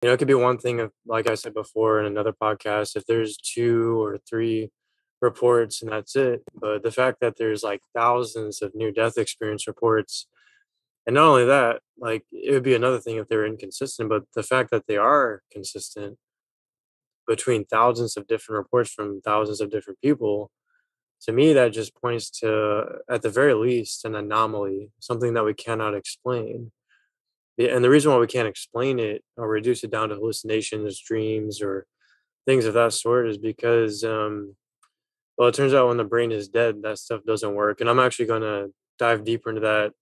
It could be one thing if, like I said before in another podcast, if there's two or three reports and that's it. But the fact that there's like thousands of near death experience reports, and not only that, like it would be another thing if they're inconsistent, but the fact that they are consistent between thousands of different reports from thousands of different people, to me, that just points to, at the very least, an anomaly, something that we cannot explain. Yeah, and the reason why we can't explain it or reduce it down to hallucinations, dreams, or things of that sort is because, well, it turns out when the brain is dead, that stuff doesn't work. And I'm actually going to dive deeper into that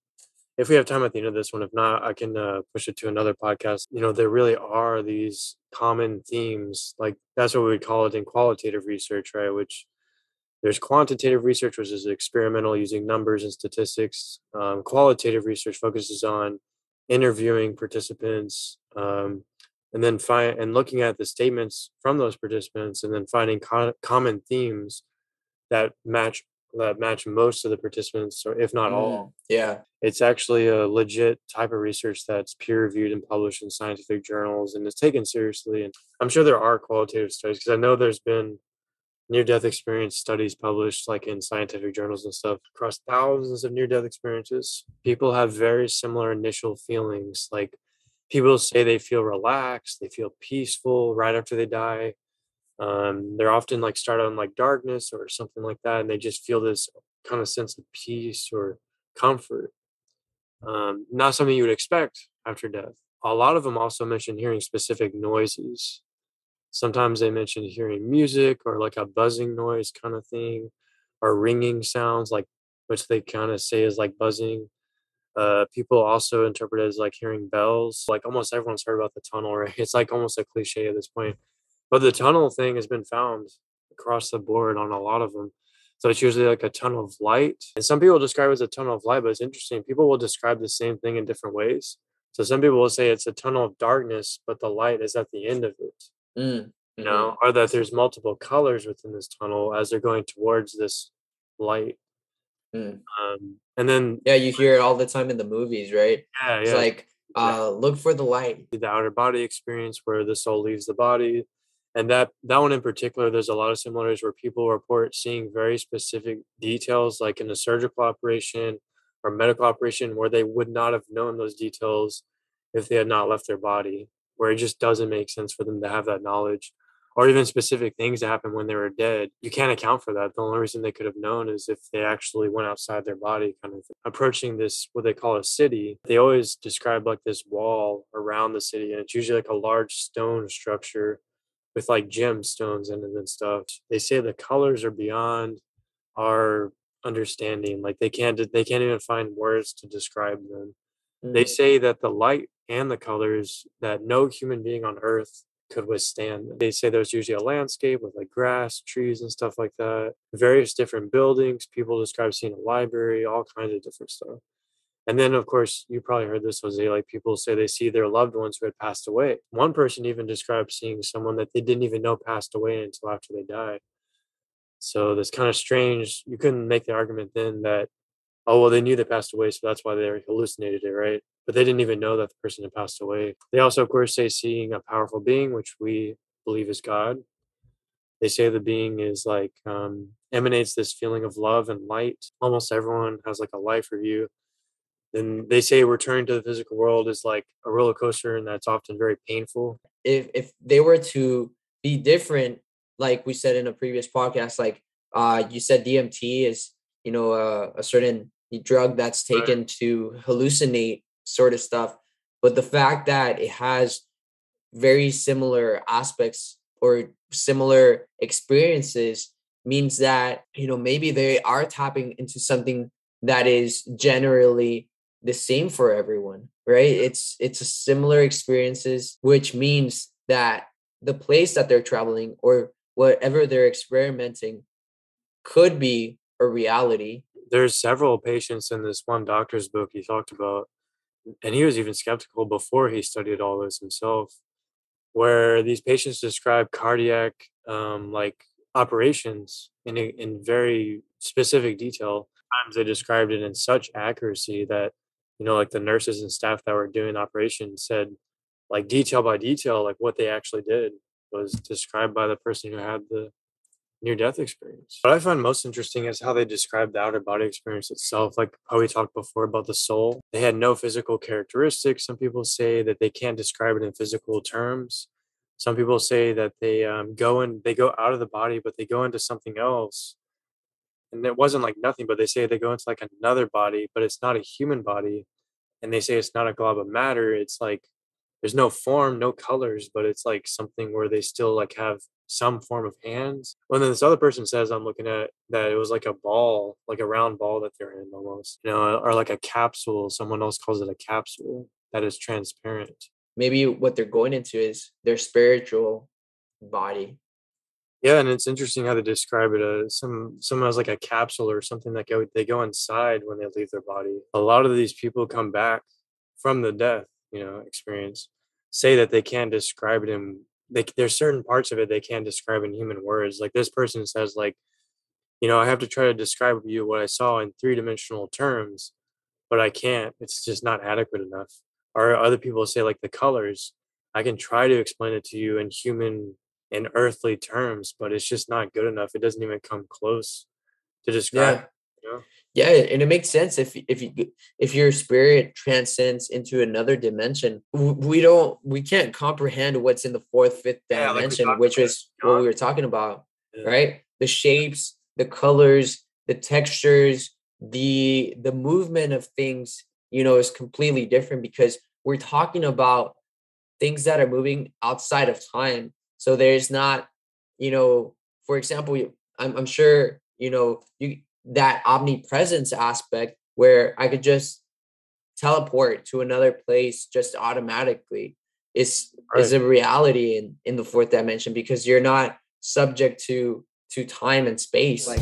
if we have time at the end of this one. If not, I can push it to another podcast. There really are these common themes. Like that's what we would call it in qualitative research, right? Which there's quantitative research, which is experimental using numbers and statistics. Qualitative research focuses on interviewing participants, and then looking at the statements from those participants, and then finding common themes that match most of the participants, or if not all. Yeah. It's actually a legit type of research that's peer reviewed and published in scientific journals and is taken seriously. And I'm sure there are qualitative studies because I know there's been near death experience studies published like in scientific journals and stuff across thousands of near death experiences. People have very similar initial feelings. Like people say they feel relaxed, they feel peaceful right after they die. They're often like start on like darkness or something like that, and they just feel this kind of sense of peace or comfort. Not something you would expect after death. A lot of them also mention hearing specific noises. Sometimes they mention hearing music or like a buzzing noise kind of thing, or ringing sounds, like which they kind of say is like buzzing. People also interpret it as like hearing bells. Like almost everyone's heard about the tunnel, right? It's like almost a cliche at this point. But the tunnel thing has been found across the board on a lot of them. So it's usually like a tunnel of light. And some people describe it as a tunnel of light, but it's interesting. People will describe the same thing in different ways. So some people will say it's a tunnel of darkness, but the light is at the end of it. Mm. Mm-hmm. Or that there's multiple colors within this tunnel as they're going towards this light. Mm. And then, Yeah, you hear it all the time in the movies, right? yeah, It's yeah, like, exactly. look for the light. The outer body experience where the soul leaves the body. And that one in particular, there's a lot of similarities where people report seeing very specific details, like in a surgical operation or medical operation, where they would not have known those details if they had not left their body, where it just doesn't make sense for them to have that knowledge. Or even specific things that happened when they were dead. You can't account for that. The only reason they could have known is if they actually went outside their body, kind of thing. Approaching this, what they call a city, they always describe like this wall around the city, and it's usually like a large stone structure with like gemstones in it and stuff. They say the colors are beyond our understanding. Like they can't even find words to describe them. They Mm. say that the light and the colors that no human being on earth could withstand. They say there's usually a landscape with like grass, trees, and stuff like that. Various different buildings. People describe seeing a library, all kinds of different stuff. And then, of course, you probably heard this, Jose. Like people say they see their loved ones who had passed away. One person even described seeing someone that they didn't even know passed away until after they died. So that's kind of strange. You couldn't make the argument then that, oh, well, they knew they passed away, so that's why they hallucinated it, right? But they didn't even know that the person had passed away. They also, of course, say seeing a powerful being, which we believe is God. They say the being is like emanates this feeling of love and light. Almost everyone has like a life review. Then they say returning to the physical world is like a roller coaster, and that's often very painful. If they were to be different, like we said in a previous podcast, like you said DMT is, a certain drug that's Right. taken to hallucinate sort of stuff, but the fact that it has very similar aspects or similar experiences means that maybe they are tapping into something that is generally the same for everyone, right? It's a similar experiences, which means that the place that they're traveling or whatever they're experimenting could be a reality. There's several patients in this one doctor's book he talked about, and he was even skeptical before he studied all this himself, where these patients describe cardiac like operations in very specific detail. Sometimes they described it in such accuracy that like the nurses and staff that were doing the operation said like detail by detail, like what they actually did was described by the person who had the near death experience. What I find most interesting is how they describe the outer body experience itself. Like how we talked before about the soul, they had no physical characteristics. Some people say that they can't describe it in physical terms. Some people say that they go out of the body, but they go into something else. And it wasn't like nothing, but they say they go into like another body, but it's not a human body. And they say it's not a glob of matter. It's like there's no form, no colors, but it's like something where they still like have some form of hands. Well, then this other person says I'm looking at that it was like a ball, like a round ball that they're in almost, or like a capsule. Someone else calls it a capsule that is transparent. Maybe what they're going into is their spiritual body. Yeah, and it's interesting how they describe it. Someone has like a capsule or something that they go inside when they leave their body. A lot of these people come back from the death, experience, say that they can't describe it in. There's certain parts of it they can't describe in human words. Like this person says, like, I have to try to describe to you what I saw in three-dimensional terms, but I can't. It's just not adequate enough. Or other people say like the colors, I can try to explain it to you in human and earthly terms, but it's just not good enough. It doesn't even come close to describe, Yeah. you know? Yeah, and it makes sense if your spirit transcends into another dimension. We can't comprehend what's in the fourth, fifth Yeah, like we dimension, talked which about is what God. we were talking about, Yeah. right? The shapes, the colors, the textures, the movement of things, is completely different because we're talking about things that are moving outside of time. So there's not, for example, I'm sure, you that omnipresence aspect where I could just teleport to another place just automatically is Right. a reality in the fourth dimension because you're not subject to time and space. Like